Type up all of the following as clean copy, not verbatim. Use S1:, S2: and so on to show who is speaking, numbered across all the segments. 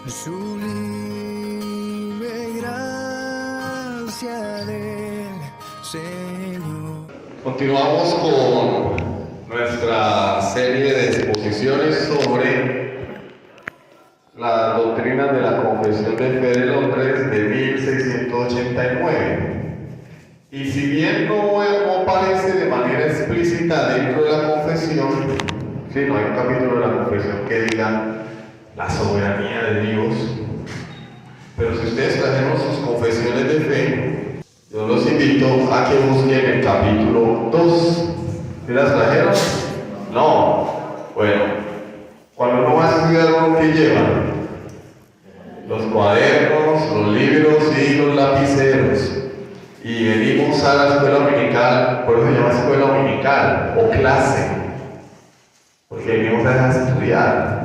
S1: Sublime gracia del Señor.
S2: Continuamos con nuestra serie de exposiciones sobre la doctrina de la Confesión de Fe de Londres de 1689. Y si bien no aparece de manera explícita dentro de la confesión, sí, no hay un capítulo de la confesión que diga la soberanía de Dios, pero si ustedes trajeron sus confesiones de fe, yo los invito a que busquen el capítulo 2. ¿Sí las trajeron? No. Bueno, cuando uno va a estudiar, ¿uno qué lleva? Los cuadernos, los libros y los lapiceros. Y venimos a la escuela dominical, por eso se llama escuela dominical o clase, porque venimos a estudiar.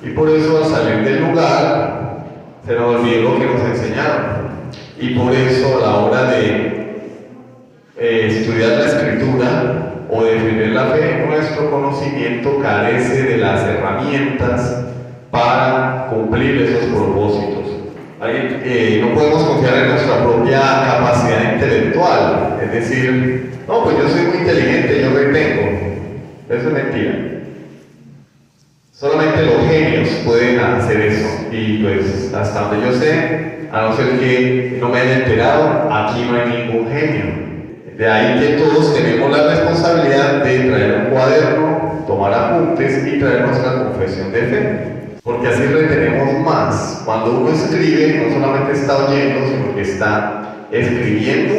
S2: Y por eso al salir del lugar se nos olvidó lo que nos enseñaron. Y por eso a la hora de estudiar la escritura o defender la fe, nuestro conocimiento carece de las herramientas para cumplir esos propósitos. No podemos confiar en nuestra propia capacidad intelectual, es decir, no, pues yo soy muy inteligente, yo retengo. Eso es mentira. Solamente los genios pueden hacer eso, y pues hasta donde yo sé, a no ser que no me haya enterado, aquí no hay ningún genio. De ahí que todos tenemos la responsabilidad de traer un cuaderno, tomar apuntes y traer nuestra confesión de fe, porque así retenemos más. Cuando uno escribe, no solamente está oyendo, sino que está escribiendo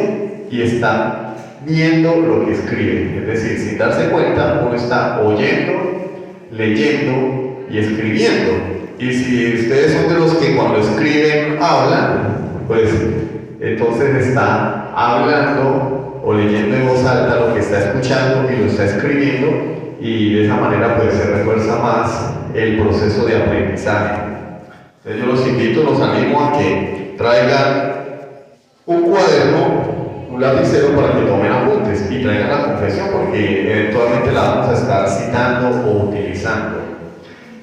S2: y está viendo lo que escribe. Es decir, sin darse cuenta, uno está oyendo, leyendo y escribiendo. Y si ustedes son de los que cuando escriben hablan, pues entonces está hablando o leyendo en voz alta lo que está escuchando y lo está escribiendo, y de esa manera pues se refuerza más el proceso de aprendizaje. Entonces yo los invito, los animo a que traigan un cuaderno, un lapicero para que tomen apuntes y traigan la confesión, porque eventualmente la vamos a estar citando o utilizando.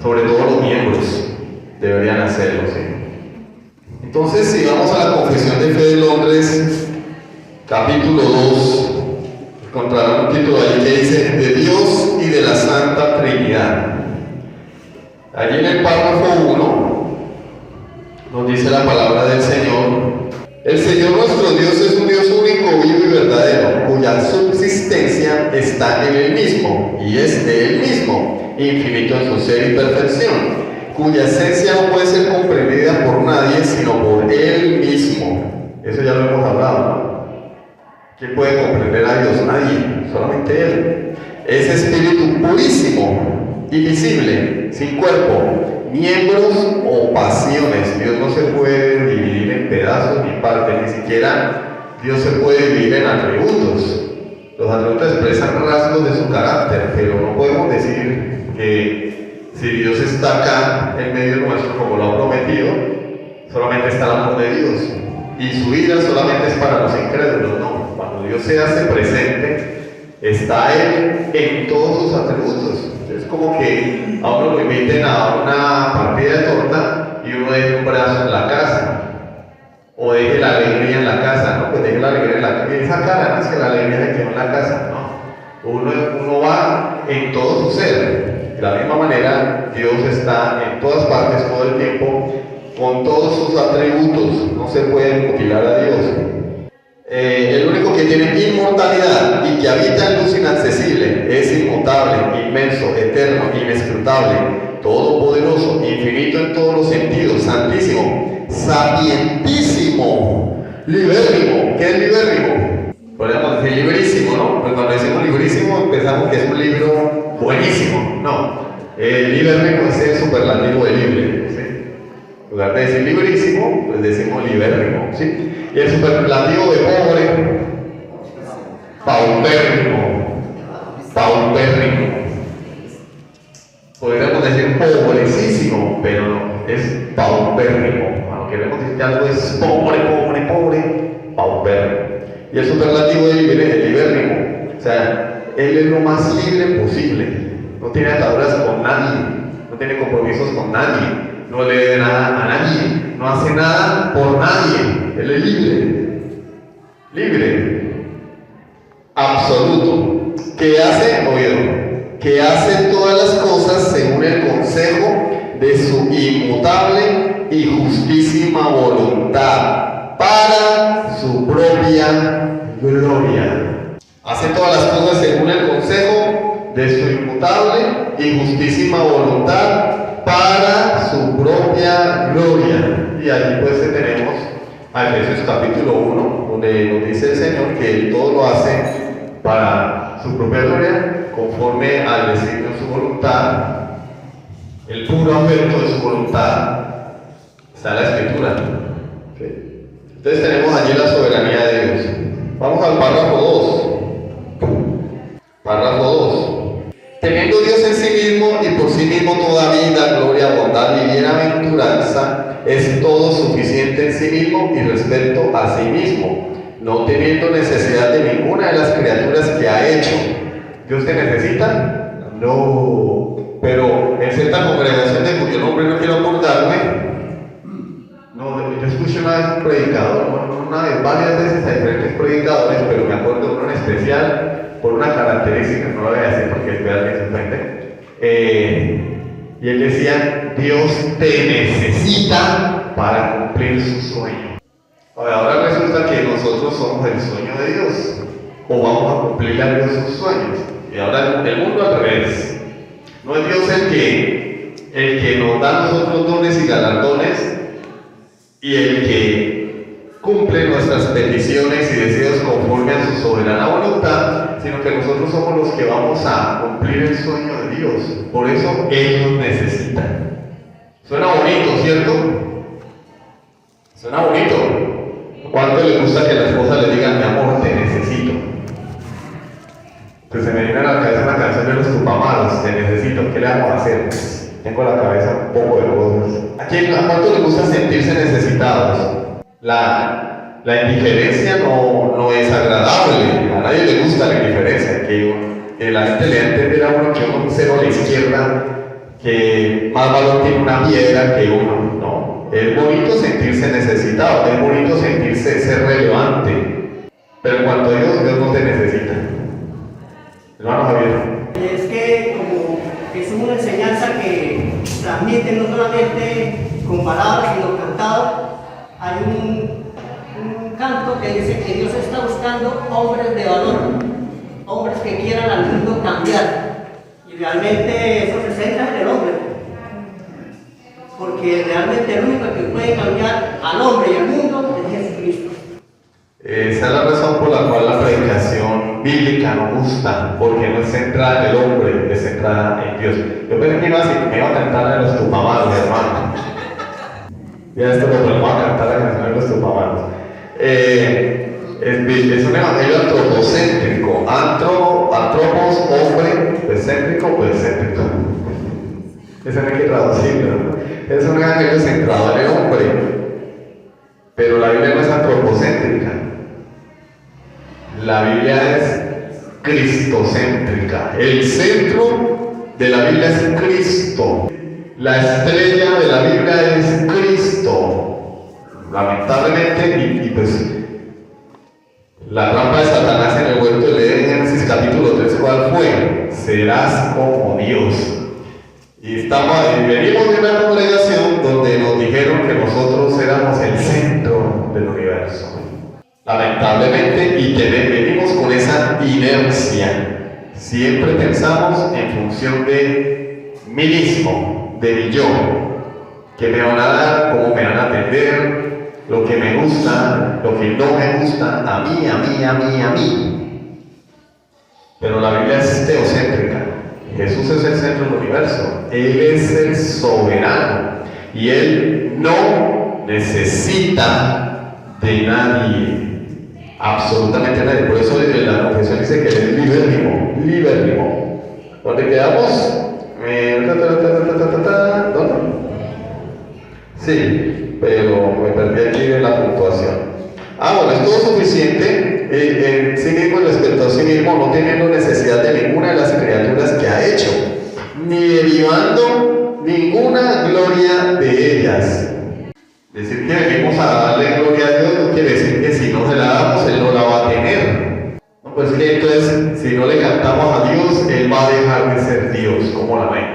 S2: Sobre todo los miembros deberían hacerlo, ¿sí? Entonces, si vamos a la Confesión de Fe de Londres, capítulo 2, encontrarán un título allí que dice de Dios y de la Santa Trinidad. Allí en el párrafo 1 nos dice la palabra del Señor: el Señor nuestro Dios es un Dios único, vivo y verdadero, cuya subsistencia está en Él mismo y es de Él mismo, infinito en su ser y perfección, cuya esencia no puede ser comprendida por nadie sino por Él mismo. Eso ya lo hemos hablado, ¿no? ¿Quién puede comprender a Dios? Nadie, solamente Él. Es espíritu purísimo, invisible, sin cuerpo, miembros o pasiones. Dios no se puede dividir en pedazos ni partes, ni siquiera Dios se puede dividir en atributos. Los atributos expresan rasgos de su carácter, pero no podemos decir que si Dios está acá en medio nuestro, como lo ha prometido, solamente está el amor de Dios y su ira solamente es para los incrédulos. No, cuando Dios se hace presente, está Él en todos sus atributos. Es como que a uno lo inviten a una partida de torta y uno deje un brazo en la casa, o deje la alegría en la casa, ¿no? Pues deje la alegría en la casa, y esa cara, no es que la alegría se quedó en la casa, no. Uno va en todo su ser. De la misma manera, Dios está en todas partes, todo el tiempo, con todos sus atributos. No se puede mutilar a Dios. El único que tiene inmortalidad y que habita en luz inaccesible, es inmutable, inmenso, eterno, inescrutable, todopoderoso, infinito en todos los sentidos, santísimo, sapientísimo, libérrimo. ¿Qué es libérrimo? Podríamos decir librísimo, ¿no? Pues cuando decimos librísimo pensamos que es un libro buenísimo. No, libérrimo es el superlativo de libre, ¿sí? En lugar de decir librísimo, pues decimos libérrimo, ¿sí? Y el superlativo de pobre, paupérrimo, paupérrimo. Podríamos decir pobrecísimo, pero no, es paupérrimo. Cuando queremos decir que algo es pobre, pobre, pobre, paupérrimo. Y el superlativo de libérrimo, o sea, él es lo más libre posible. No tiene ataduras con nadie, no tiene compromisos con nadie. no le debe nada a nadie, no hace nada por nadie, Él es libre, absoluto, que hace, oído, que hace todas las cosas según el consejo de su inmutable y justísima voluntad, para su propia gloria. Hace todas las cosas según el consejo de su inmutable y justísima voluntad, para su propia gloria. Y allí pues tenemos a Efesios capítulo 1, donde nos dice el Señor que Él todo lo hace para su propia gloria, conforme al designio de su voluntad, el puro afecto de su voluntad. Está en la Escritura. ¿Sí? Entonces tenemos allí la soberanía de Dios. Vamos al párrafo 2. Párrafo 2. Teniendo Dios en sí mismo y por sí mismo toda vida, gloria, bondad y bienaventuranza, es todo suficiente en sí mismo y respecto a sí mismo, no teniendo necesidad de ninguna de las criaturas que ha hecho. ¿Dios te necesita? No. Pero en cierta congregación de cuyo nombre no quiero acordarme, yo escuché una vez un predicador, varias veces a diferentes predicadores, pero me acuerdo de uno en especial, por una característica, no lo voy a decir porque es alguien se ofende, y él decía: Dios te necesita para cumplir su sueño. Ahora resulta que nosotros somos el sueño de Dios, o vamos a cumplirle a Dios sus sueños, y ahora el mundo al revés. No es Dios el que nos da a nosotros dones y galardones, y el que cumple nuestras peticiones y deseos conforme a su soberana voluntad, sino que nosotros somos los que vamos a cumplir el sueño de Dios. Por eso Él nos necesita. Suena bonito, ¿cierto? Suena bonito. ¿Cuánto le gusta que la esposa le diga: mi amor, te necesito? Pues se me viene a la cabeza una canción de los Tupamaros: te necesito, ¿qué le vamos a hacer? Tengo en la cabeza un poco de cosas. ¿A cuánto le gusta sentirse necesitados? La indiferencia no es agradable. A nadie le gusta la indiferencia. Que la gente le da a entender a uno que uno es un cero a la izquierda, que más valor tiene una piedra que uno. No. Es bonito sentirse necesitado, es bonito sentirse ser relevante. Pero en cuanto a Dios no te necesita. Hermano Javier.
S3: Es que como es una enseñanza que transmite no solamente con palabras sino cantado, hay un canto que dice que Dios está buscando hombres de valor, hombres que quieran al mundo cambiar, y realmente eso se centra en el hombre, porque realmente el único que puede cambiar al hombre y al mundo es Jesucristo.
S2: Esa es la razón por la cual la predicación bíblica no gusta, porque no es centrada en el hombre, es centrada en Dios. Yo pensé que me iba a cantar en los Tupamaros, hermano. Ya esto lo volvemos a cantar la canción de los Tupamaros. Es un evangelio antropocéntrico. Antropos, hombre, pues céntrico, pues céntrico. Eso no hay que traducirlo, ¿no? Es un evangelio centrado en el hombre. Pero la Biblia no es antropocéntrica. La Biblia es cristocéntrica. El centro de la Biblia es Cristo. La estrella de la Biblia es Cristo. Lamentablemente, y pues la trampa de Satanás en el huerto de Edén, Génesis capítulo 3, ¿cuál fue? Serás como Dios. Y venimos de una congregación donde nos dijeron que nosotros éramos el centro del universo. Lamentablemente, y venimos con esa inercia. Siempre pensamos en función de mí mismo, de mi yo. ¿Qué me van a dar? ¿Cómo me van a atender? Lo que me gusta, lo que no me gusta, a mí. Pero la Biblia es teocéntrica. Jesús es el centro del universo. Él es el soberano. Y Él no necesita de nadie. Absolutamente nadie. Por eso la confesión dice que Él es libérrimo. ¿Dónde quedamos? ¿Dónde? Sí, pero me perdí aquí en la puntuación. Bueno, es todo suficiente en sí mismo y respecto a sí mismo, no teniendo necesidad de ninguna de las criaturas que ha hecho, ni derivando ninguna gloria de ellas. Decir que venimos a darle gloria a Dios no quiere decir que si no se la damos, Él no la va a tener. No, pues que entonces, si no le cantamos a Dios, Él va a dejar de ser Dios, como la ven.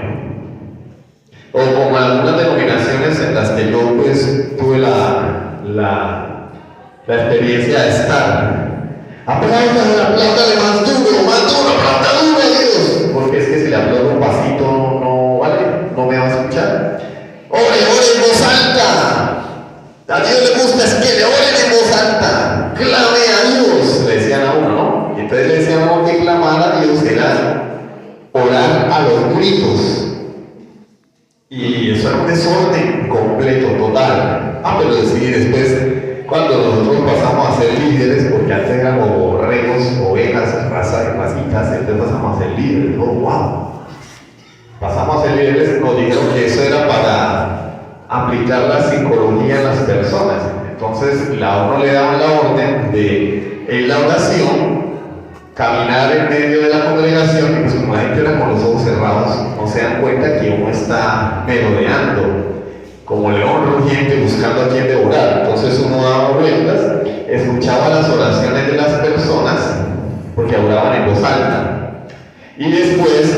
S2: O como algunas denominaciones en las que yo pues tuve la experiencia de estar. Apláudale más duro, aplauda duro a Dios. Porque es que si le aplaudo un pasito no vale, no me va a escuchar. Ore en voz alta. A Dios le gusta es que le oren en voz alta. Clame a Dios, le decían a uno, ¿no? Y entonces le decían a uno que clamar a Dios era orar a los gritos. Y eso era un desorden completo, total. Pero sí, después, cuando nosotros pasamos a ser líderes, porque antes éramos borregos, ovejas, racitas, entonces pasamos a ser líderes. Oh, wow. Pasamos a ser líderes, nos dijeron que eso era para aplicar la psicología en las personas. Entonces, a uno le daban la orden de, en la oración, caminar en medio de la congregación, y pues como la gente era con los ojos cerrados, no se dan cuenta que uno está merodeando, como león rugiente buscando a quien devorar. Entonces uno daba vueltas, escuchaba las oraciones de las personas, porque oraban en voz alta, y después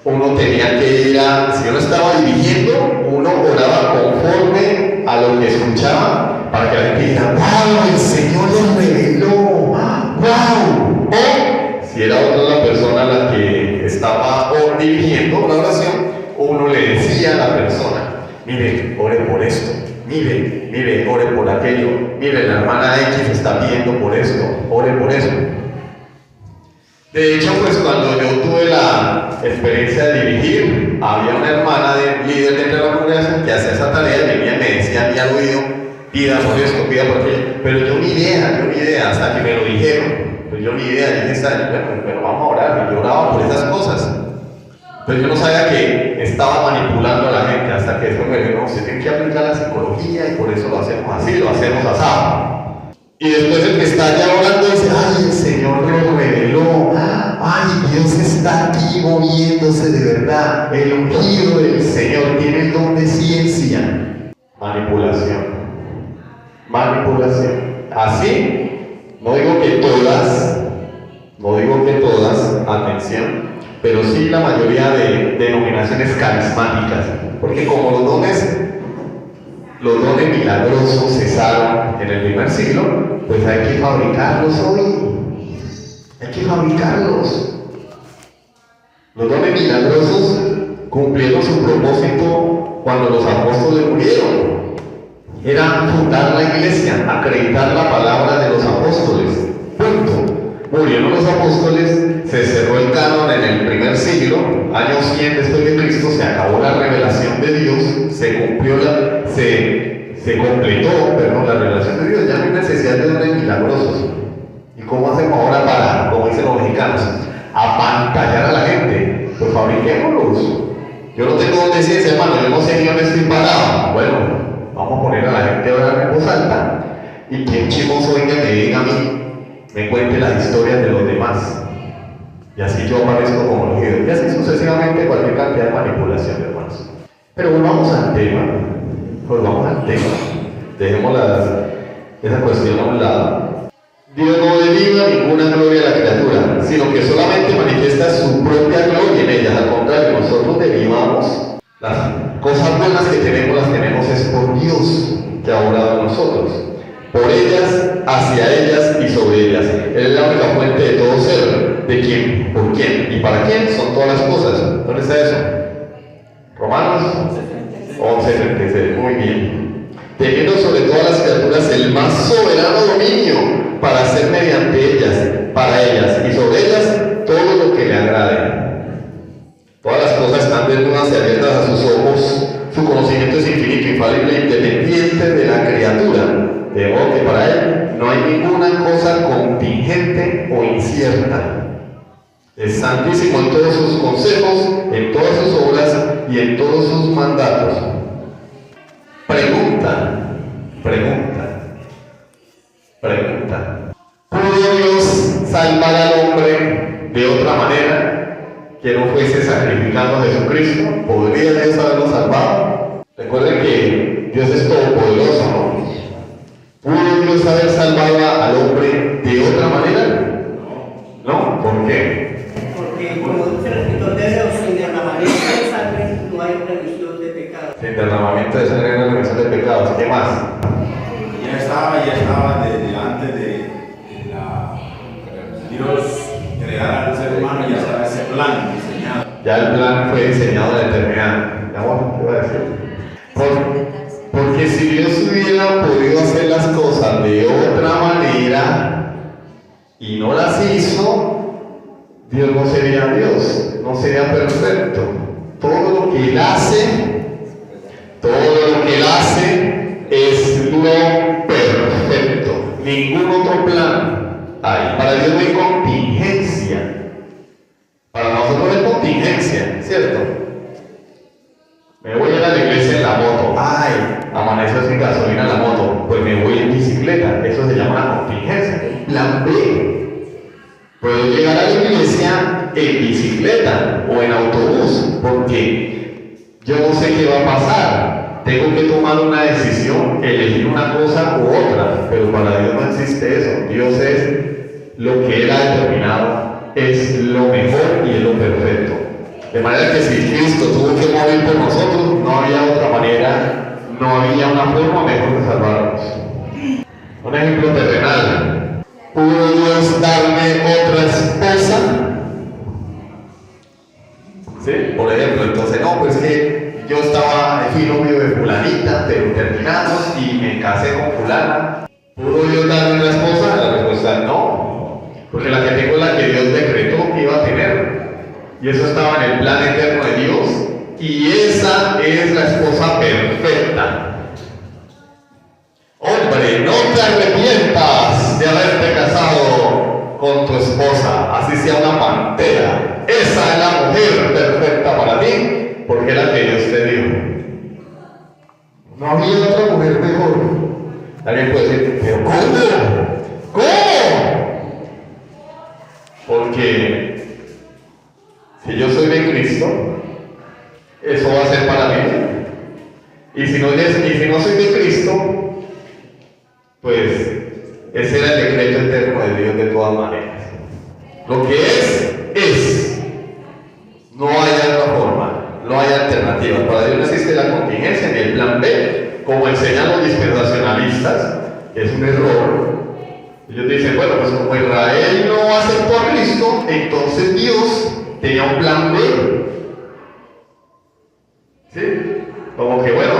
S2: uno tenía que ir a, si uno estaba dirigiendo, uno oraba conforme a lo que escuchaba, para que la gente dijera, ¡wow! El Señor lo reveló, ¡wow! O si era otra la persona la que estaba dirigiendo la oración, uno le decía a la persona, mire, ore por esto, mire, ore por aquello, mire, la hermana X está pidiendo por esto, ore por eso. De hecho, pues cuando yo tuve la experiencia de dirigir, había una hermana líder dentro de la congregación que hacía esa tarea y venía y me decía a mí al oído, pida por esto, pida por aquello, pero yo ni idea, hasta que me lo dijeron. Pues yo ni idea, yo decía, pero vamos a orar, y yo oraba por esas cosas. Pero yo no sabía que estaba manipulando a la gente, hasta que después me dijeron, no, se tiene que aplicar la psicología y por eso lo hacemos así, lo hacemos asado. Y después el que está allá orando dice, ay, el Señor lo reveló, ay, Dios está aquí moviéndose de verdad, el ungido del Señor tiene el don de ciencia. Manipulación. Así, no digo que todas, atención, pero sí la mayoría de denominaciones carismáticas, porque como los dones milagrosos cesaron en el primer siglo, pues hay que fabricarlos hoy, Los dones milagrosos cumplieron su propósito cuando los apóstoles murieron. Era fundar la iglesia, acreditar la palabra de los apóstoles. Punto. Murieron los apóstoles, se cerró el canon en el primer siglo, año 100 después de Cristo, se acabó la revelación de Dios, se completó la revelación de Dios, ya no hay necesidad de dones milagrosos. ¿Y cómo hacemos ahora para, como dicen los mexicanos, apantallar a la gente? Pues fabriquémoslos. Yo no tengo donde decir, hermano, yo no sé ni dónde estoy parado. Bueno, vamos a poner a la gente a orar en voz alta, y quien chimoso venga y me diga a mí, me cuente las historias de los demás, y así yo aparezco como los ídolos, y así sucesivamente cualquier cantidad de manipulación, hermanos. Pero volvamos al tema, dejemos esa cuestión a un lado. Dios no deriva ninguna gloria a la criatura, sino que solamente manifiesta su propia gloria en ella. Al contrario, nosotros derivamos las cosas buenas que tenemos, las tenemos es por Dios que ha obrado en nosotros. Por ellas, hacia ellas y sobre ellas. Él es la única fuente de todo ser. ¿De quién? ¿Por quién? ¿Y para quién? Son todas las cosas. ¿Dónde está eso? Romanos 11:36. Muy bien. Teniendo sobre todas las criaturas el más soberano dominio para hacer mediante ellas, para ellas y sobre ellas todo lo que le agrade. Todas las cosas están desnudas y abiertas a sus ojos. Su conocimiento es infinito, infalible, independiente de la criatura. De modo que para él no hay ninguna cosa contingente o incierta. Es santísimo en todos sus consejos, en todas sus obras y en todos sus mandatos. Pregunta. ¿Pudo Dios salvar al hombre de otra manera que no fuese sacrificando glorificando a Jesucristo, ¿podría Dios haberlo salvado? Recuerden que Dios es todopoderoso, ¿no? ¿Pudo Dios haber salvado al hombre de otra manera? No. ¿Por qué?
S3: Porque como dice el escritor de Hebreos, sin derramamiento de sangre no hay remisión de pecados.
S2: Sin derramamiento de sangre no hay remisión de pecados. ¿Qué más?
S4: Ya estaba delante de Dios crear al ser humano, ya estaba ese plan diseñado.
S2: Ya el plan fue diseñado en la eternidad. ¿Ya vos qué iba a decir? Porque si Dios hubiera podido hacer las cosas de otra manera y no las hizo, Dios no sería Dios, no sería perfecto. Todo lo que Él hace es lo perfecto. Ningún otro plan hay. Para Dios no hay contingencia. Para nosotros es contingencia, ¿cierto? Me voy a ir a la iglesia en la moto. Ay, amaneció sin gasolina en la moto. Pues me voy en bicicleta. Eso se llama una contingencia. Plan B. Puedo llegar a la iglesia en bicicleta o en autobús, porque yo no sé qué va a pasar. Tengo que tomar una decisión, elegir una cosa u otra. Pero para Dios no existe eso. Dios es lo que Él ha determinado. Es lo mejor y es lo perfecto. De manera que si Cristo tuvo que morir por nosotros, no había otra manera, no había una forma mejor de salvarnos. Un ejemplo terrenal. ¿Pudo Dios darme otra esposa? ¿Sí? Por ejemplo, entonces no, pues que yo estaba, fui novio de fulanita, pero terminamos y me casé con fulana. ¿Pudo Dios darme una esposa? La respuesta es no. Porque la que tengo es la que Dios decretó que iba a tener. Y eso estaba en el plan eterno de Dios. Y esa es la esposa perfecta. Hombre, no te arrepientas de haberte casado con tu esposa, así sea una pantera. Esa es la mujer perfecta para ti, porque es la que Dios te dio. No había otra mujer mejor. Alguien puede decir, pero ¿cómo? ¿Cómo? Porque si yo soy de Cristo, eso va a ser para mí. Y si no soy de Cristo, pues ese era el decreto eterno de Dios de todas maneras. Lo que es. No hay otra forma, no hay alternativas. Para Dios no existe la contingencia ni el plan B, como enseñan los dispensacionalistas. Es un error. Ellos dicen, bueno, pues como Israel no aceptó a Cristo, entonces Dios tenía un plan B. ¿Sí? Como que bueno,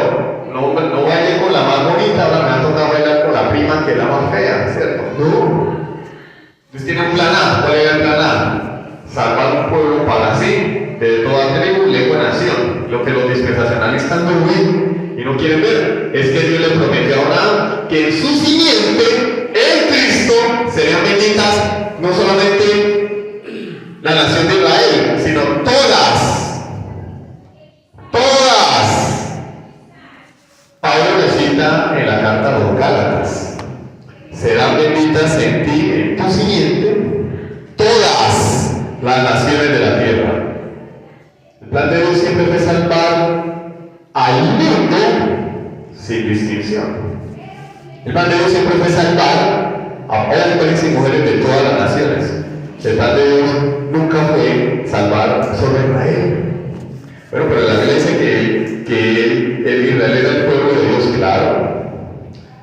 S2: no baile con la más bonita, ahora me va a tocar bailar con la prima que es la más fea, ¿cierto? No. Entonces tiene un plan A. ¿Cuál era el plan A? Salvar un pueblo para sí, de toda tribu, lengua y nación. Lo que los dispensacionalistas no ven y no quieren ver es que Dios le prometió a Abraham que en su simiente, en Cristo, serían benditas no solamente la nación de Israel, sino todas. Pablo lo cita en la carta a los Gálatas. Serán benditas en ti, en tu simiente, todas las naciones de la tierra. El plan de Dios siempre fue salvar al mundo sin distinción. El plan de Dios siempre fue salvar a hombres y mujeres de todas las naciones. El plan de Dios nunca fue salvar solo a Israel. Bueno, pero la Biblia dice que el Israel era el pueblo de Dios, claro.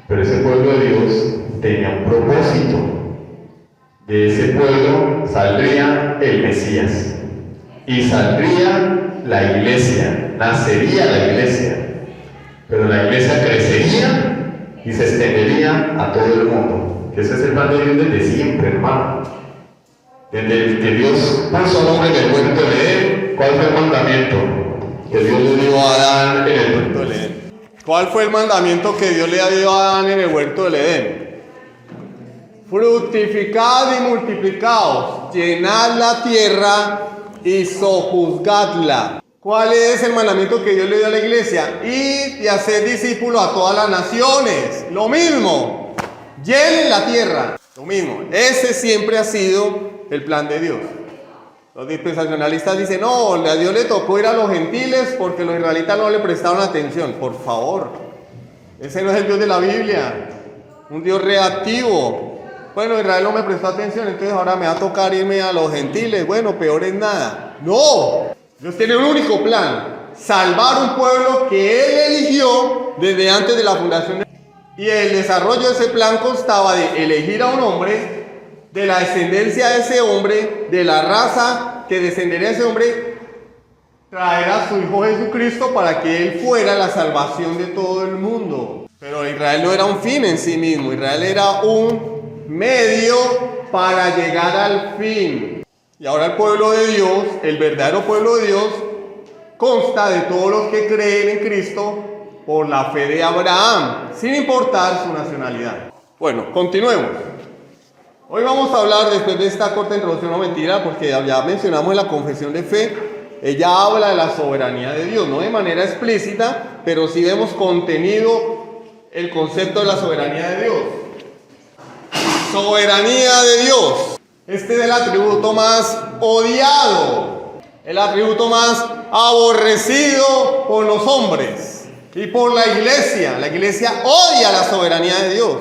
S2: Pero ese pueblo de Dios tenía un propósito. De ese pueblo saldría el Mesías. Y saldría la iglesia. Nacería la iglesia. Pero la iglesia crecería y se extendería a todo el mundo. Ese es el plan de Dios desde siempre, hermano. Desde que Dios puso al hombre en el huerto de Edén, ¿cuál fue el mandamiento que Dios le dio a Adán en el huerto del Edén? ¿Cuál fue el mandamiento que Dios le dio a Adán en el huerto del Edén? Fructificad y multiplicaos, llenad la tierra y sojuzgadla. ¿Cuál es el mandamiento que Dios le dio a la iglesia? Id y hacer discípulos a todas las naciones. Lo mismo. Llenen la tierra. Lo mismo. Ese siempre ha sido el plan de Dios. Los dispensacionalistas dicen, no, a Dios le tocó ir a los gentiles porque los israelitas no le prestaron atención. Por favor, ese no es el Dios de la Biblia, un Dios reactivo. Bueno, Israel no me prestó atención, entonces ahora me va a tocar irme a los gentiles. Bueno, peor es nada. No, Dios tiene un único plan: salvar un pueblo que Él eligió desde antes de la fundación de... Y el desarrollo de ese plan constaba de elegir a un hombre, de la descendencia de ese hombre, de la raza que descendería de ese hombre, traer a su Hijo Jesucristo para que Él fuera la salvación de todo el mundo. Pero Israel no era un fin en sí mismo, Israel era un medio para llegar al fin. Y ahora el pueblo de Dios, el verdadero pueblo de Dios, consta de todos los que creen en Cristo por la fe de Abraham, sin importar su nacionalidad. Bueno, continuemos. Hoy vamos a hablar, después de esta corta introducción, no mentira, porque ya mencionamos en la confesión de fe, ella habla de la soberanía de Dios, no de manera explícita, pero sí vemos contenido el concepto de la soberanía de Dios. Soberanía de Dios. Este es el atributo más odiado, el atributo más aborrecido por los hombres y por la iglesia. La iglesia odia la soberanía de Dios.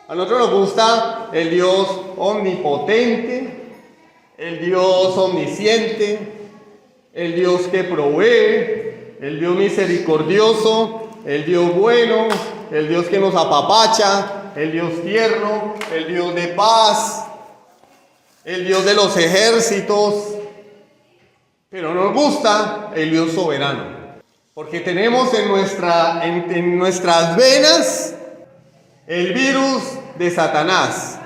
S2: A nosotros nos gusta el Dios omnipotente, el Dios omnisciente, el Dios que provee, el Dios misericordioso, el Dios bueno, el Dios que nos apapacha, el Dios tierno, el Dios de paz, el Dios de los ejércitos. Pero nos gusta el Dios soberano, porque tenemos en nuestras venas el virus de Satanás.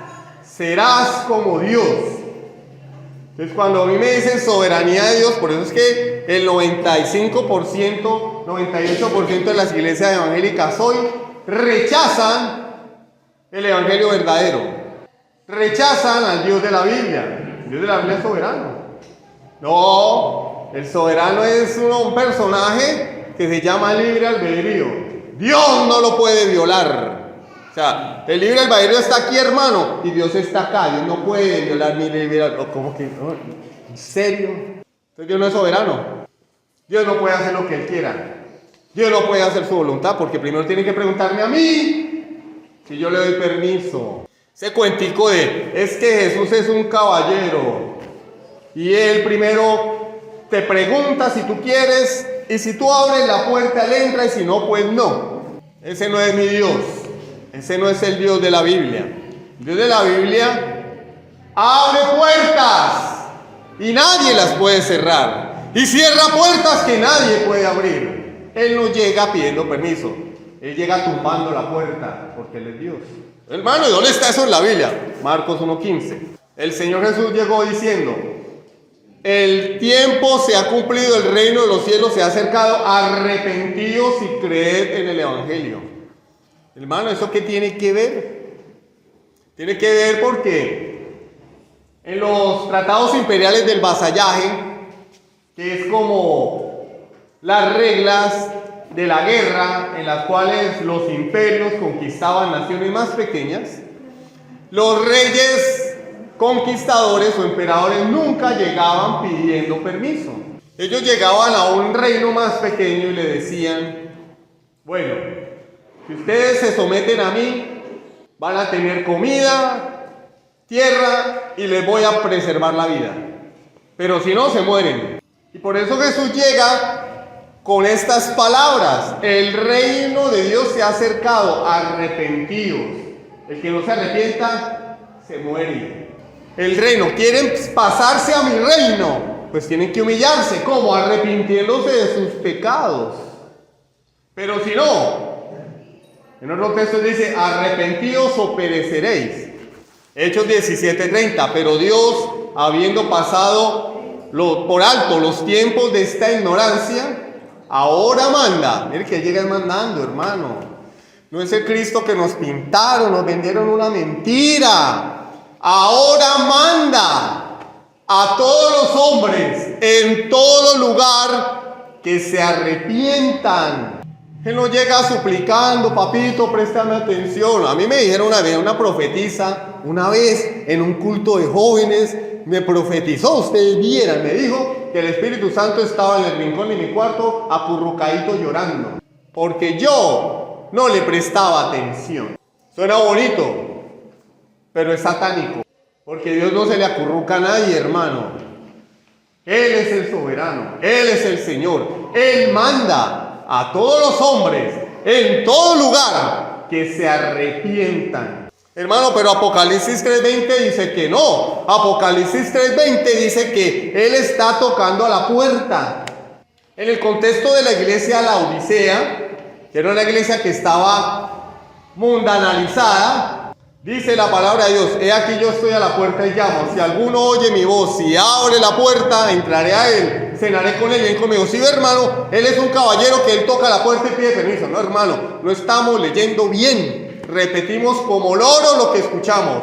S2: Serás como Dios. Entonces, cuando a mí me dicen soberanía de Dios, por eso es que el 95%, 98% de las iglesias evangélicas hoy rechazan el evangelio verdadero. Rechazan al Dios de la Biblia. El Dios de la Biblia es soberano. No, el soberano es un personaje que se llama libre albedrío. Dios no lo puede violar. O sea, el libre albedrío está aquí, hermano, y Dios está acá. Dios no puede violar mi libre albedrío. ¿Cómo que no? ¿En serio? Entonces Dios no es soberano. Dios no puede hacer lo que Él quiera. Dios no puede hacer su voluntad, porque primero tiene que preguntarme a mí si yo le doy permiso. Ese cuentico es que Jesús es un caballero y Él primero te pregunta si tú quieres, y si tú abres la puerta Él entra, y si no, pues no. Ese no es mi Dios. Ese no es el Dios de la Biblia. El Dios de la Biblia abre puertas y nadie las puede cerrar, y cierra puertas que nadie puede abrir. Él no llega pidiendo permiso, Él llega tumbando la puerta, porque Él es Dios. Hermano, ¿y dónde está eso en la Biblia? Marcos 1:15. El Señor Jesús llegó diciendo: el tiempo se ha cumplido, el reino de los cielos se ha acercado, arrepentíos y creed en el evangelio. Hermano, ¿eso qué tiene que ver? Tiene que ver porque en los tratados imperiales del vasallaje, que es como las reglas de la guerra en las cuales los imperios conquistaban naciones más pequeñas, los reyes conquistadores o emperadores nunca llegaban pidiendo permiso. Ellos llegaban a un reino más pequeño y le decían: bueno, si ustedes se someten a mí, van a tener comida, tierra, y les voy a preservar la vida. Pero si no, se mueren. Y por eso Jesús llega con estas palabras: el reino de Dios se ha acercado, arrepentidos. El que no se arrepienta, se muere. El reino, ¿quieren pasarse a mi reino? Pues tienen que humillarse. ¿Cómo? Arrepintiéndose de sus pecados. Pero si no, en otro texto dice: arrepentidos o pereceréis. Hechos 17:30. Pero Dios, habiendo pasado por alto los tiempos de esta ignorancia, ahora manda. Mire que llega mandando, hermano. No es el Cristo que nos pintaron, nos vendieron una mentira. Ahora manda a todos los hombres en todo lugar que se arrepientan. Él no llega suplicando: papito, préstame atención. A mí me dijeron una vez, una profetisa, una vez en un culto de jóvenes,
S5: me profetizó, ustedes vieran, me dijo que el Espíritu Santo estaba en el rincón de mi cuarto acurrucadito llorando, porque yo no le prestaba atención. Suena bonito, pero es satánico, porque Dios no se le acurruca a nadie, hermano. Él es el soberano, Él es el Señor. Él manda a todos los hombres en todo lugar que se arrepientan. Hermano, pero Apocalipsis 3:20 dice que no. Apocalipsis 3:20 dice que Él está tocando a la puerta. En el contexto de la iglesia Laodicea, que era una iglesia que estaba mundanalizada, dice la palabra de Dios: he aquí yo estoy a la puerta y llamo. Si alguno oye mi voz y abre la puerta, entraré a él, cenaré con él y él conmigo. Sí, hermano, él es un caballero que él toca la puerta y pide permiso. No, hermano, no estamos leyendo bien. Repetimos como loro lo que escuchamos.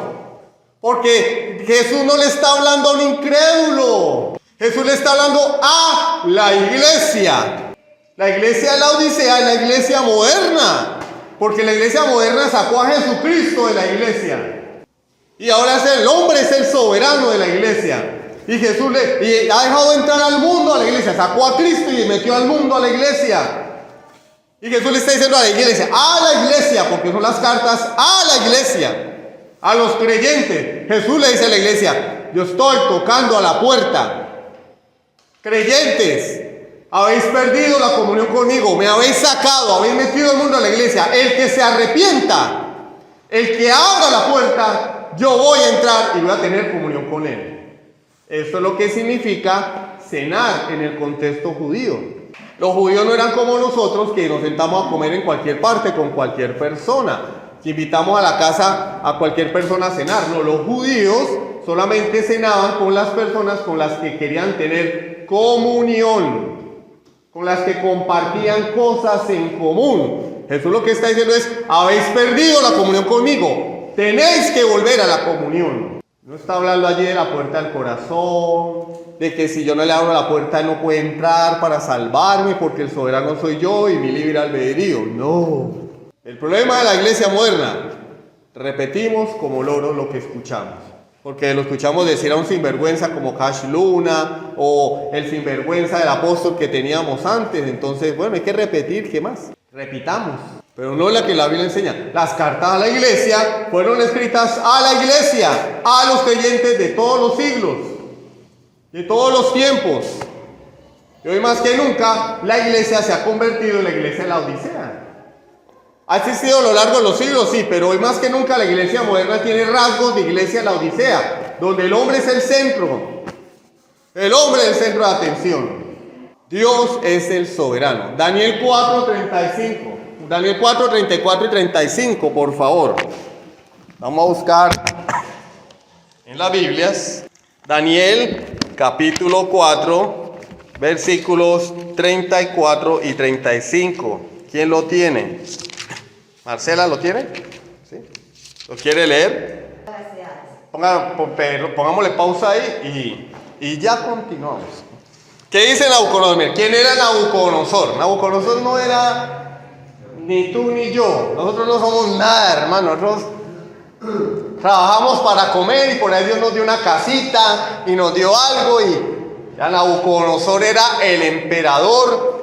S5: Porque Jesús no le está hablando a un incrédulo. Jesús le está hablando a la iglesia. La iglesia de Laodicea es la iglesia moderna. Porque la iglesia moderna sacó a Jesucristo de la iglesia. Y ahora el hombre es el soberano de la iglesia. Y Jesús y ha dejado entrar al mundo a la iglesia. Sacó a Cristo y metió al mundo a la iglesia. Y Jesús le está diciendo a la iglesia, porque son las cartas a la iglesia, a los creyentes. Jesús le dice a la iglesia: yo estoy tocando a la puerta. Creyentes, habéis perdido la comunión conmigo, me habéis sacado, habéis metido el mundo a la iglesia. El que se arrepienta, el que abra la puerta, yo voy a entrar y voy a tener comunión con él. Esto es lo que significa cenar en el contexto judío. Los judíos no eran como nosotros, que nos sentamos a comer en cualquier parte con cualquier persona. Si invitamos a la casa a cualquier persona a cenar, no, los judíos solamente cenaban con las personas con las que querían tener comunión, con las que compartían cosas en común. Jesús lo que está diciendo es: habéis perdido la comunión conmigo, tenéis que volver a la comunión. No está hablando allí de la puerta del corazón, de que si yo no le abro la puerta él no puede entrar para salvarme porque el soberano soy yo y mi libre albedrío. No. El problema de la iglesia moderna: repetimos como loros lo que escuchamos. Porque lo escuchamos decir a un sinvergüenza como Cash Luna, o el sinvergüenza del apóstol que teníamos antes. Entonces, bueno, hay que repetir, ¿qué más? Repitamos. Pero no la que la Biblia enseña. Las cartas a la iglesia fueron escritas a la iglesia, a los creyentes de todos los siglos, de todos los tiempos. Y hoy más que nunca, la iglesia se ha convertido en la iglesia de Laodicea. Ha existido a lo largo de los siglos, sí, pero hoy más que nunca la iglesia moderna tiene rasgos de iglesia de Laodicea, donde el hombre es el centro. El hombre es el centro de atención. Dios es el soberano. Daniel 4:35. Daniel 4, 34 y 35, por favor. Vamos a buscar en las Biblias. Daniel, capítulo 4, versículos 34 y 35. ¿Quién lo tiene? ¿Marcela lo tiene? ¿Sí? ¿Lo quiere leer? Pongámosle pausa ahí y ya continuamos. ¿Qué dice Nabucodonosor? ¿Quién era Nabucodonosor? Nabucodonosor no era ni tú ni yo. Nosotros no somos nada, hermano. Nosotros trabajamos para comer y por ahí Dios nos dio una casita y nos dio algo. Y ya Nabucodonosor era el emperador,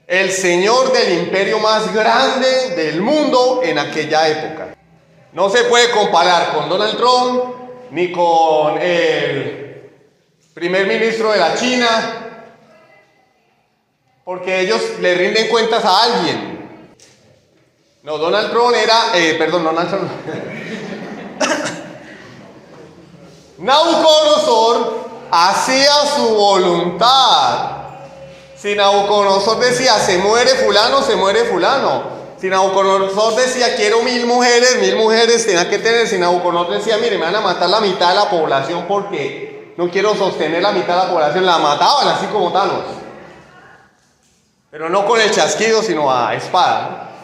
S5: el señor del imperio más grande del mundo en aquella época. No se puede comparar con Donald Trump ni con el primer ministro de la China, porque ellos le rinden cuentas a alguien. No, Donald Trump era, Donald Trump. Nabucodonosor hacía su voluntad. Si Nabucodonosor decía, se muere fulano, se muere fulano. Si Nabucodonosor decía, quiero 1000 mujeres tenía que tener. Si Nabucodonosor decía, mire, me van a matar la mitad de la población porque no quiero sostener la mitad de la población, la mataban así como Thanos. Pero no con el chasquido, sino a espada, ¿no?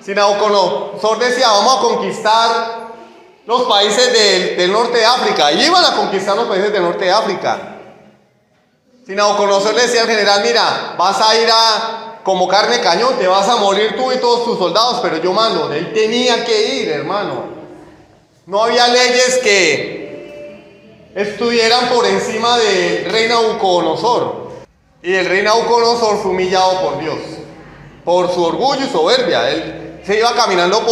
S5: Si Nabucodonosor decía, vamos a conquistar los países del norte de África, y iban a conquistar los países del norte de África. Si Nabucodonosor le decía al general, mira, vas a ir como carne cañón, te vas a morir tú y todos tus soldados, pero yo mando. Él tenía que ir, hermano. No había leyes que estuvieran por encima del rey Nabucodonosor. Y el rey Nabucodonosor fue humillado por Dios, por su orgullo y soberbia. Él se iba caminando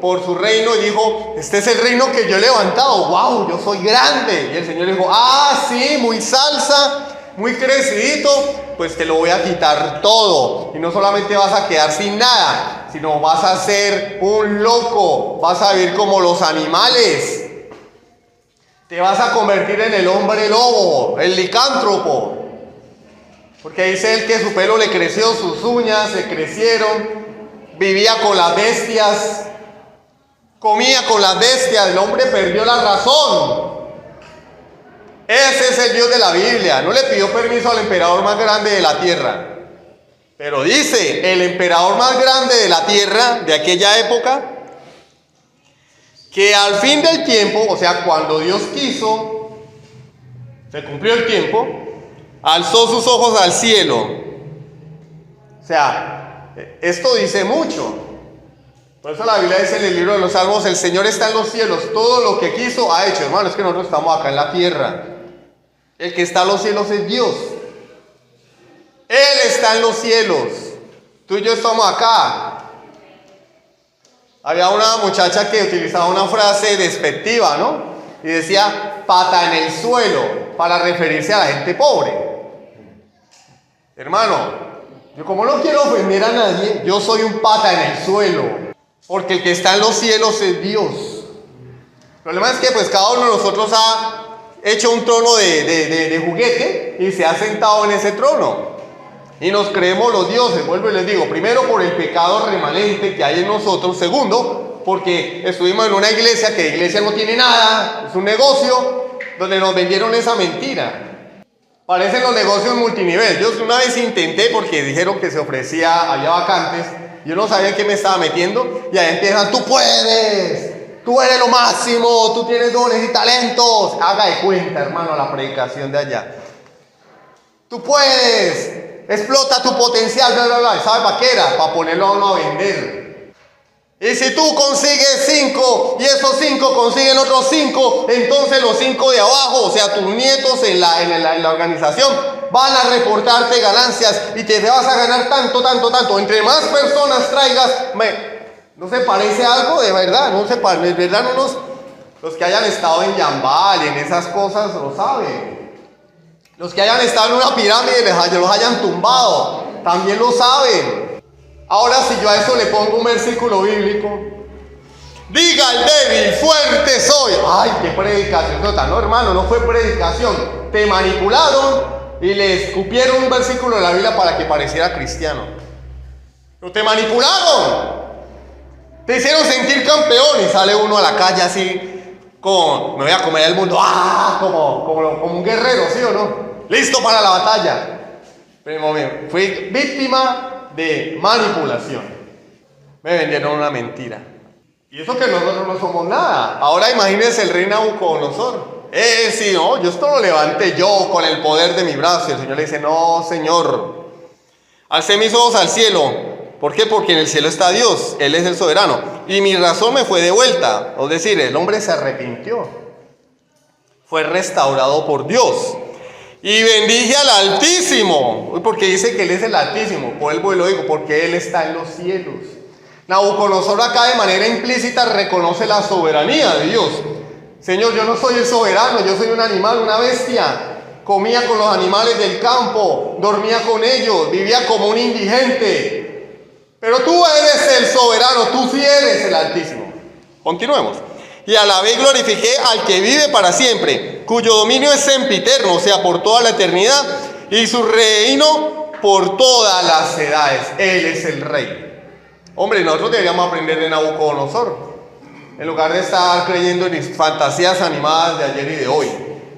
S5: por su reino y dijo: este es el reino que yo he levantado, wow, yo soy grande. Y el Señor dijo: ah, sí, muy salsa, muy crecidito, pues te lo voy a quitar todo. Y no solamente vas a quedar sin nada, sino vas a ser un loco, vas a vivir como los animales. Te vas a convertir en el hombre lobo, el licántropo. Porque dice él que su pelo le creció, sus uñas se crecieron, vivía con las bestias, comía con las bestias, el hombre perdió la razón. Ese es el Dios de la Biblia. No le pidió permiso al emperador más grande de la tierra. Pero dice, el emperador más grande de la tierra de aquella época, que al fin del tiempo, o sea, cuando Dios quiso, se cumplió el tiempo, alzó sus ojos al cielo. O sea, esto dice mucho. Por eso la Biblia dice en el libro de los Salmos: el Señor está en los cielos, todo lo que quiso ha hecho. Hermano, es que nosotros estamos acá en la tierra. El que está en los cielos es Dios. Él está en los cielos. Tú y yo estamos acá. Había una muchacha que utilizaba una frase despectiva, ¿no? Y decía: pata en el suelo, para referirse a la gente pobre. Hermano, yo como no quiero ofender a nadie, yo soy un pata en el suelo, porque el que está en los cielos es Dios. El problema es que pues cada uno de nosotros ha hecho un trono de juguete y se ha sentado en ese trono. Y nos creemos los dioses. Vuelvo y les digo: primero, por el pecado remanente que hay en nosotros. Segundo, porque estuvimos en una iglesia que iglesia no tiene nada, es un negocio donde nos vendieron esa mentira. Parecen los negocios multinivel. Yo una vez intenté, porque dijeron que se ofrecía, había vacantes, yo no sabía en qué me estaba metiendo, y ahí empiezan: tú puedes, tú eres lo máximo, tú tienes dones y talentos. Haga de cuenta, hermano, la predicación de allá. Tú puedes, explota tu potencial, bla, bla, bla. ¿Sabe para qué era? Para ponerlo a uno a vender. Y si tú consigues 5 y esos 5 consiguen otros 5, entonces los 5 de abajo, o sea, tus nietos en la organización, van a reportarte ganancias y te vas a ganar tanto, tanto, tanto. Entre más personas traigas, ¿no se parece algo? De verdad, no se parece. De verdad, los que hayan estado en Yambal, en esas cosas, lo saben. Los que hayan estado en una pirámide y los hayan tumbado, también lo saben. Ahora, si yo a eso le pongo un versículo bíblico: diga el débil, fuerte soy. Ay, qué predicación. No, hermano, no fue predicación. Te manipularon y le escupieron un versículo de la Biblia para que pareciera cristiano. Pero te manipularon. Te hicieron sentir campeón y sale uno a la calle así, me voy a comer el mundo. ¡Ah! Como un guerrero, ¿sí o no? Listo para la batalla. Pero fui víctima de manipulación. Me vendieron una mentira. Y eso que nosotros no somos nada. Ahora imagínense el rey Nabucodonosor. Sí, no, yo esto lo levanté yo con el poder de mi brazo. Y el Señor le dice: no, Señor, alcé mis ojos al cielo. ¿Por qué? Porque en el cielo está Dios, Él es el soberano. Y mi razón me fue devuelta. Es decir, el hombre se arrepintió. Fue restaurado por Dios. Y bendije al Altísimo, porque dice que Él es el Altísimo. Vuelvo y lo digo, porque Él está en los cielos. Nabucodonosor acá de manera implícita reconoce la soberanía de Dios. Señor, yo no soy el soberano, yo soy un animal, una bestia. Comía con los animales del campo, dormía con ellos, vivía como un indigente. Pero tú eres el soberano, tú sí eres el Altísimo. Continuemos. Y alabé y glorifiqué al que vive para siempre, cuyo dominio es sempiterno, o sea, por toda la eternidad, y su reino por todas las edades. Él es el rey. Hombre, nosotros deberíamos aprender de Nabucodonosor, en lugar de estar creyendo en fantasías animadas de ayer y de hoy,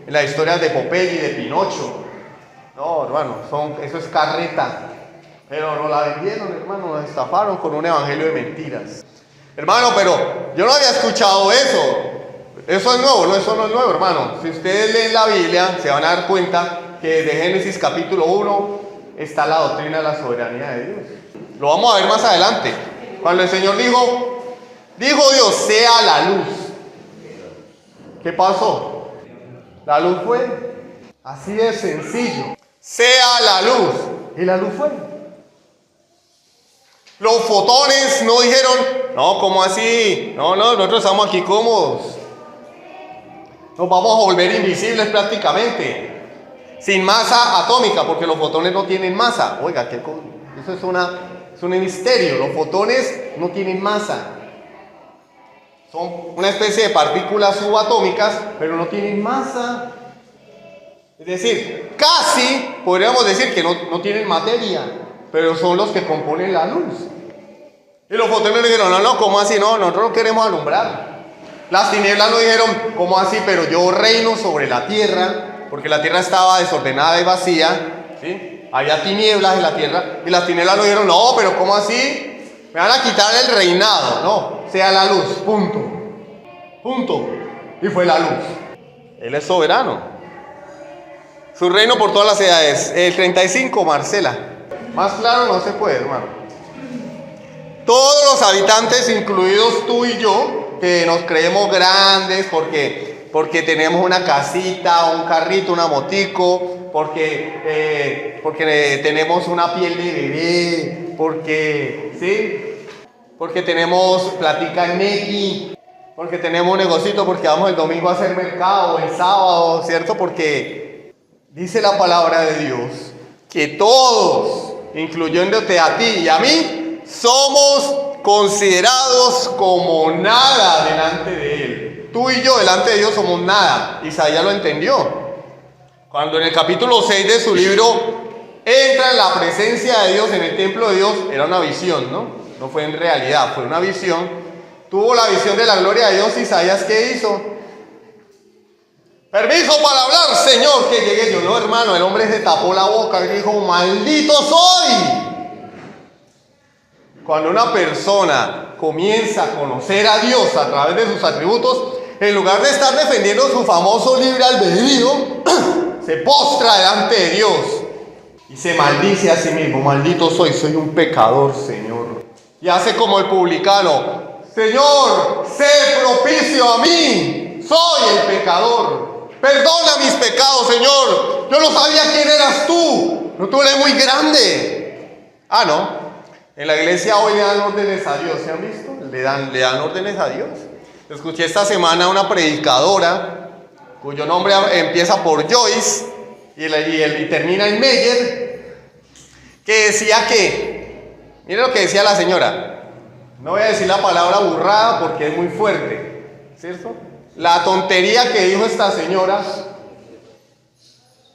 S5: en las historias de Popeye y de Pinocho. No, hermano, eso es carreta. Pero nos la vendieron, hermano, nos estafaron con un evangelio de mentiras. Hermano, pero yo no había escuchado eso. Eso es nuevo, no, eso no es nuevo, hermano. Si ustedes leen la Biblia, se van a dar cuenta que desde Génesis capítulo 1 está la doctrina de la soberanía de Dios. Lo vamos a ver más adelante. Cuando el Señor dijo Dios, sea la luz. ¿Qué pasó? La luz fue. Así de sencillo. Sea la luz. Y la luz fue. Los fotones no dijeron, no, ¿cómo así? No, nosotros estamos aquí cómodos. Nos vamos a volver invisibles prácticamente. Sin masa atómica, porque los fotones no tienen masa. Oiga, eso es un misterio. Los fotones no tienen masa. Son una especie de partículas subatómicas, pero no tienen masa. Es decir, casi podríamos decir que no tienen materia, pero son los que componen la luz. Y los fotones dijeron, no, ¿cómo así? No, nosotros no queremos alumbrar. Las tinieblas no dijeron, ¿cómo así? Pero yo reino sobre la tierra, porque la tierra estaba desordenada y vacía, ¿sí? Había tinieblas en la tierra, y las tinieblas no dijeron, no, pero ¿cómo así? Me van a quitar el reinado. No, sea la luz, punto. Punto. Y fue la luz. Él es soberano. Su reino por todas las edades. El 35, Marcela. Más claro no se puede, hermano. Todos los habitantes, incluidos tú y yo, que nos creemos grandes porque tenemos una casita, un carrito, una motico, porque tenemos una piel de bebé, porque tenemos platica en Nequi, porque tenemos un negocito, porque vamos el domingo a hacer mercado, el sábado, ¿cierto? Porque dice la palabra de Dios que todos, incluyéndote a ti y a mí, somos considerados como nada delante de Él. Tú y yo delante de Dios somos nada. Isaías lo entendió. Cuando en el capítulo 6 de su libro entra en la presencia de Dios en el templo de Dios, era una visión, ¿no? No fue en realidad, fue una visión. Tuvo la visión de la gloria de Dios. Isaías, ¿qué hizo? Permiso para hablar, Señor, que llegué yo. No, hermano, el hombre se tapó la boca y dijo, maldito soy. Cuando una persona comienza a conocer a Dios a través de sus atributos, en lugar de estar defendiendo su famoso libre albedrío, se postra delante de Dios y se maldice a sí mismo. Maldito soy un pecador, Señor. Y hace como el publicano, Señor, sé propicio a mí, soy el pecador. Perdona mis pecados, Señor. Yo no sabía quién eras tú. No, tú eres muy grande. Ah, no. En la iglesia hoy le dan órdenes a Dios. ¿Se han visto? Le dan órdenes a Dios. Escuché esta semana a una predicadora cuyo nombre empieza por Joyce y termina en Meyer, que decía que, mire lo que decía la señora. No voy a decir la palabra burrada porque es muy fuerte, ¿cierto? La tontería que dijo esta señora.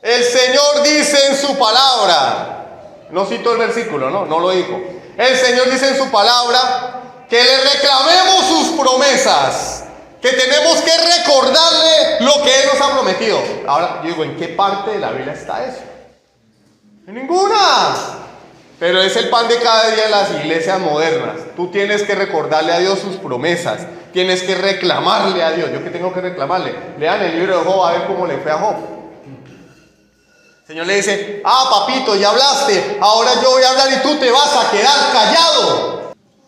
S5: El Señor dice en su palabra, no cito el versículo, no lo dijo. El Señor dice en su palabra que le reclamemos sus promesas, que tenemos que recordarle lo que Él nos ha prometido. Ahora, yo digo, ¿en qué parte de la Biblia está eso? En ninguna. Pero es el pan de cada día en las iglesias modernas. Tú tienes que recordarle a Dios sus promesas. Tienes que reclamarle a Dios. ¿Yo qué tengo que reclamarle? Lean el libro de Job a ver cómo le fue a Job. El Señor le dice, papito, ya hablaste. Ahora yo voy a hablar y tú te vas a quedar callado.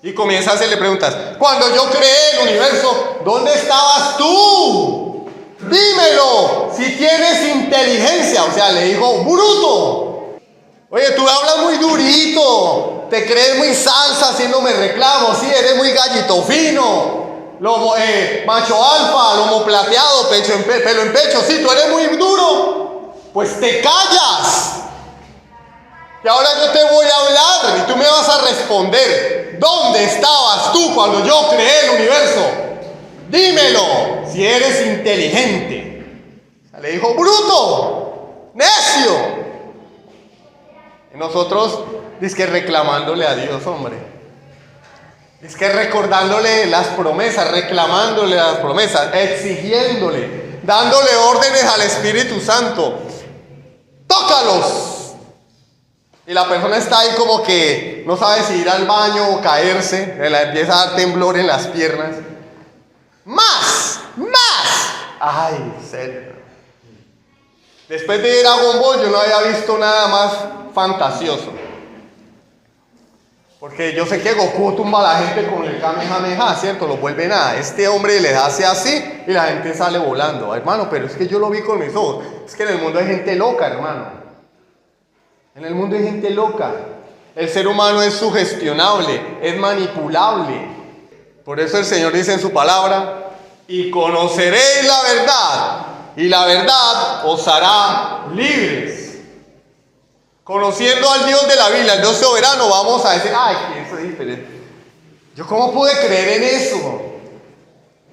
S5: Y comienza a hacerle preguntas. Cuando yo creé el universo, ¿dónde estabas tú? Dímelo. Si tienes inteligencia. O sea, le dijo, bruto. Oye, tú hablas muy durito, te crees muy salsa haciéndome reclamos, sí, eres muy gallito fino, macho alfa, lomo plateado, pelo en pecho, sí, tú eres muy duro, pues te callas. Y ahora yo te voy a hablar y tú me vas a responder, ¿dónde estabas tú cuando yo creé el universo? Dímelo, si eres inteligente. Le dijo, bruto, necio. Nosotros, dizque reclamándole a Dios, hombre. Dizque recordándole las promesas, reclamándole las promesas, exigiéndole, dándole órdenes al Espíritu Santo. ¡Tócalos! Y la persona está ahí como que no sabe si ir al baño o caerse, le empieza a dar temblor en las piernas. ¡Más! ¡Ay, serio! Después de Dragon Ball yo no había visto nada más fantasioso. Porque yo sé que Goku tumba a la gente con el Kamehameha, ¿cierto? Lo vuelve nada. Este hombre le hace así y la gente sale volando. Hermano, pero es que yo lo vi con mis ojos. Es que en el mundo hay gente loca, hermano. En el mundo hay gente loca. El ser humano es sugestionable, es manipulable. Por eso el Señor dice en su palabra: y conoceréis la verdad, y la verdad os hará libres. Conociendo al Dios de la Biblia, al Dios soberano, vamos a decir: ay, que eso es diferente. ¿Yo cómo pude creer en eso?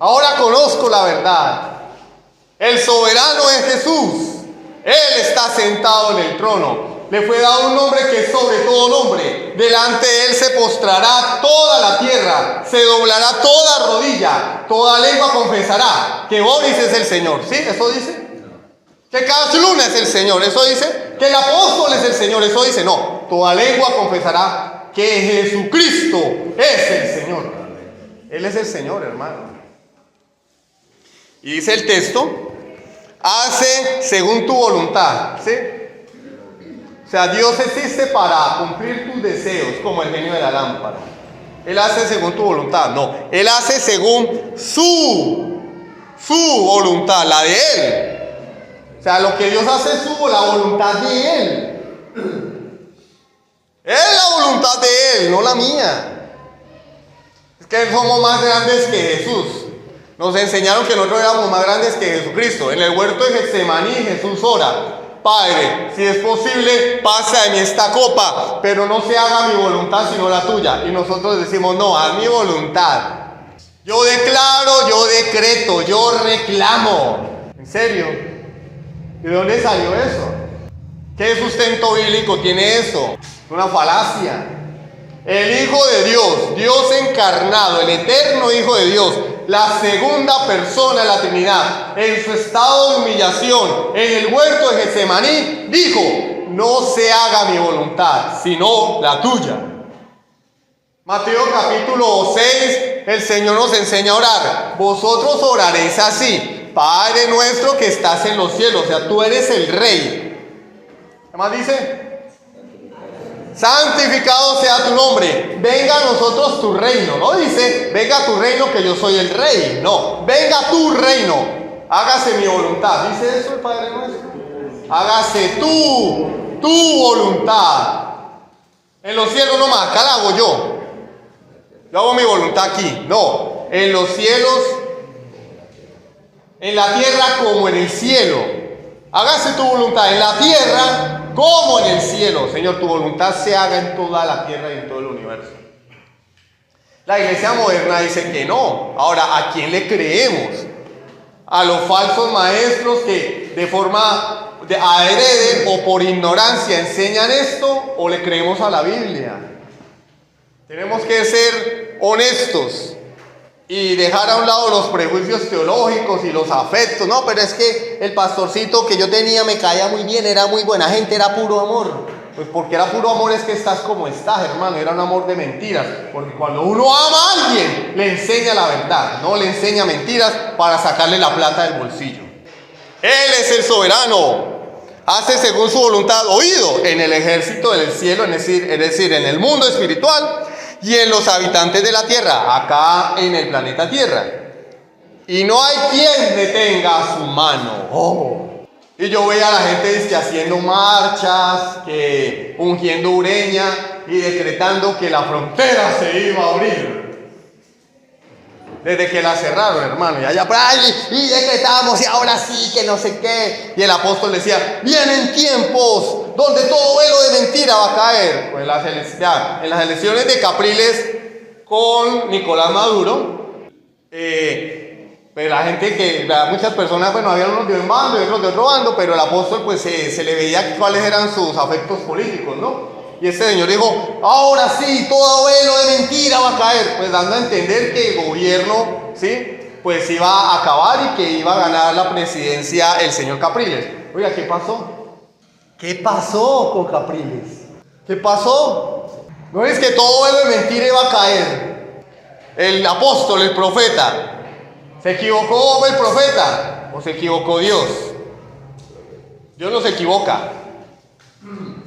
S5: Ahora conozco la verdad. El soberano es Jesús. Él está sentado en el trono. Le fue dado un nombre que es sobre todo nombre. Delante de él se postrará toda la tierra, se doblará toda rodilla, toda lengua confesará que Boris es el Señor. ¿Sí? ¿Eso dice? Que cada luna es el Señor. ¿Eso dice? Que el apóstol es el Señor. ¿Eso dice? No. Toda lengua confesará que Jesucristo es el Señor. Él es el Señor, hermano. Y dice el texto: hace según tu voluntad. ¿Sí? O sea, Dios existe para cumplir tus deseos, como el genio de la lámpara. Él hace según tu voluntad. No, Él hace según su voluntad, la de Él. O sea, lo que Dios hace es la voluntad de Él. Es la voluntad de Él, no la mía. Es que somos más grandes que Jesús. Nos enseñaron que nosotros éramos más grandes que Jesucristo. En el huerto de Getsemaní Jesús ora: Padre, si es posible, pasa de mí esta copa, pero no se haga mi voluntad sino la tuya. Y nosotros decimos: no, haz mi voluntad. Yo declaro, yo decreto, yo reclamo. ¿En serio? ¿De dónde salió eso? ¿Qué sustento bíblico tiene eso? Es una falacia. El Hijo de Dios, Dios encarnado, el eterno Hijo de Dios, la segunda persona de la Trinidad, en su estado de humillación, en el huerto de Getsemaní, dijo: no se haga mi voluntad, sino la tuya. Mateo capítulo 6, el Señor nos enseña a orar. Vosotros oraréis así: Padre nuestro que estás en los cielos. O sea, tú eres el Rey. ¿Qué más dice? Santificado sea tu nombre. Venga a nosotros tu reino. No dice: venga a tu reino que yo soy el Rey. No, venga a tu reino. Hágase mi voluntad. ¿Dice eso el Padre nuestro? Hágase tu voluntad. En los cielos nomás, acá la hago yo. Yo hago mi voluntad aquí. No, en los cielos, en la tierra como en el cielo. Hágase tu voluntad en la tierra como en el cielo. Señor, tu voluntad se haga en toda la tierra y en todo el universo. La iglesia moderna dice que no. Ahora, ¿a quién le creemos? ¿A los falsos maestros que de forma adrede o por ignorancia enseñan esto? ¿O le creemos a la Biblia? Tenemos que ser honestos y dejar a un lado los prejuicios teológicos y los afectos. No, pero es que el pastorcito que yo tenía me caía muy bien, era muy buena gente, era puro amor. Pues porque era puro amor es que estás como estás, hermano. Era un amor de mentiras. Porque cuando uno ama a alguien, le enseña la verdad, no le enseña mentiras para sacarle la plata del bolsillo. Él es el soberano. Hace según su voluntad, oído, en el ejército del cielo, es decir, en el mundo espiritual, y en los habitantes de la tierra, acá en el planeta Tierra. Y no hay quien detenga su mano. Y yo veía a la gente que haciendo marchas, que ungiendo ureña y decretando que la frontera se iba a abrir. Desde que la cerraron, hermano, y allá y decretamos, y ahora sí, que no sé qué. Y el apóstol decía: vienen tiempos donde todo velo de mentira va a caer. Pues en las elecciones de Capriles con Nicolás Maduro, pero la gente que, muchas personas, bueno, había unos de un bando y otros de otro bando, pero el apóstol pues se le veía cuáles eran sus afectos políticos, ¿no? Y este señor dijo: ahora sí, todo velo de mentira va a caer, pues dando a entender que el gobierno, ¿sí?, pues iba a acabar y que iba a ganar la presidencia el señor Capriles. Oiga, ¿qué pasó? ¿Qué pasó con Capriles? ¿Qué pasó? ¿No es que todo velo de mentira iba a caer? El apóstol, el profeta, ¿se equivocó el profeta o se equivocó Dios? Dios no se equivoca.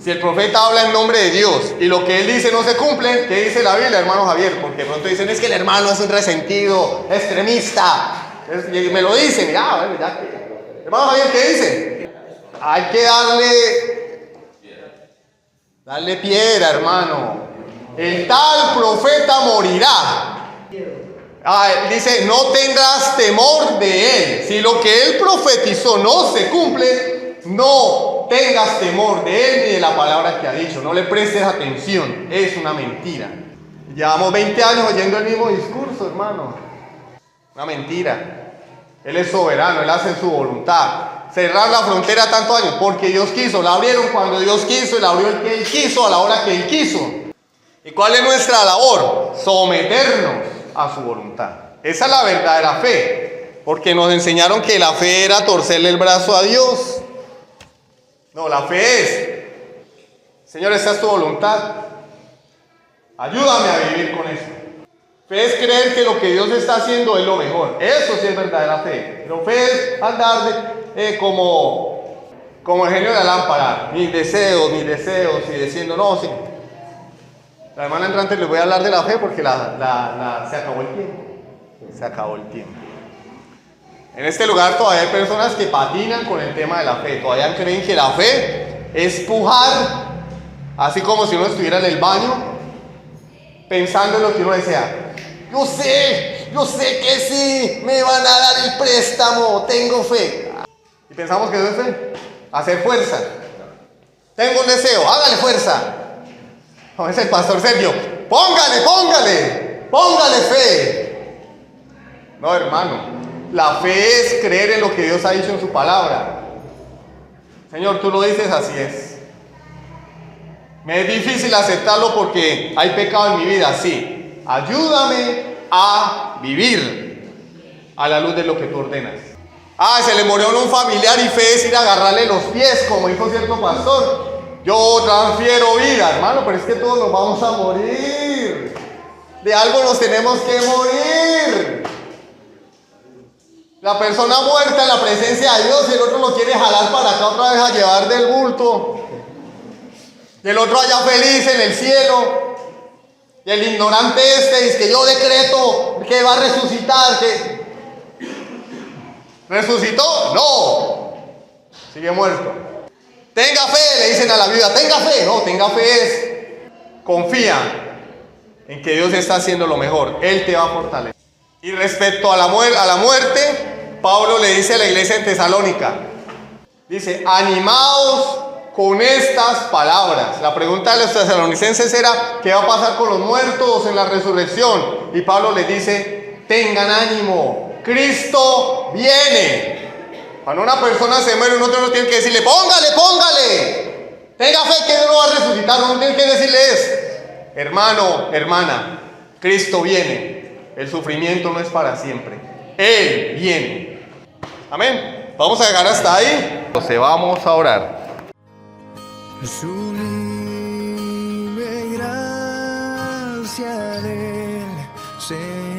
S5: Si el profeta habla en nombre de Dios y lo que él dice no se cumple, ¿qué dice la Biblia, hermano Javier? Porque de pronto dicen, es que el hermano es un resentido, extremista. Y me lo dicen, ya, bueno, ya que. Hermano Javier, ¿qué dice? Hay que darle piedra, hermano. El tal profeta morirá. Dice, no tendrás temor de él. Si lo que él profetizó no se cumple, no tengas temor de él ni de la palabra que ha dicho. No le prestes atención, es una mentira. Llevamos 20 años oyendo el mismo discurso, hermano. Una mentira. Él es soberano, él hace su voluntad. Cerrar la frontera tantos años porque Dios quiso. La abrieron cuando Dios quiso y la abrió el que él quiso a la hora que él quiso. ¿Y cuál es nuestra labor? Someternos a su voluntad. Esa es la verdadera fe, porque nos enseñaron que la fe era torcerle el brazo a Dios. No, la fe es, Señor, esa es tu voluntad, ayúdame a vivir con eso. Fe es creer que lo que Dios está haciendo es lo mejor. Eso sí es verdadera fe. Pero fe es andar como el genio de la lámpara, mis deseos, y diciendo, no, sí. La semana entrante les voy a hablar de la fe porque se acabó el tiempo. Se acabó el tiempo. En este lugar todavía hay personas que patinan con el tema de la fe. Todavía creen que la fe es pujar, así como si uno estuviera en el baño, pensando en lo que uno desea. Yo sé que sí, me van a dar el préstamo, tengo fe. Y pensamos que eso es fe. Hacer fuerza. Tengo un deseo, hágale fuerza. No, es el pastor Sergio. Póngale fe. No, hermano. La fe es creer en lo que Dios ha dicho en su palabra. Señor, tú lo dices, así es. Me es difícil aceptarlo porque hay pecado en mi vida, sí. Ayúdame a vivir a la luz de lo que tú ordenas. Se le murió a un familiar y fe es ir a agarrarle los pies, como dijo cierto pastor. Yo transfiero vida, hermano, pero es que todos nos vamos a morir. De algo nos tenemos que morir. La persona muerta en la presencia de Dios y el otro lo quiere jalar para acá otra vez a llevar del bulto. Y el otro allá feliz en el cielo. Y el ignorante dice que yo decreto que va a resucitar. ¿Resucitó? No. Sigue muerto. Tenga fe, le dicen a la viuda, tenga fe. No, tenga fe es, confía en que Dios está haciendo lo mejor. Él te va a fortalecer. Y respecto a la muerte, Pablo le dice a la iglesia en Tesalónica, dice, animaos con estas palabras. La pregunta de los tesalonicenses era, ¿qué va a pasar con los muertos en la resurrección? Y Pablo les dice, tengan ánimo, Cristo viene. Cuando una persona se muere, uno no tiene que decirle, póngale. Tenga fe que Dios lo va a resucitar. No tiene que decirle hermano, hermana, Cristo viene. El sufrimiento no es para siempre. Él viene. Amén. Vamos a llegar hasta ahí. Entonces vamos a orar.
S1: Sublime gracia del Señor.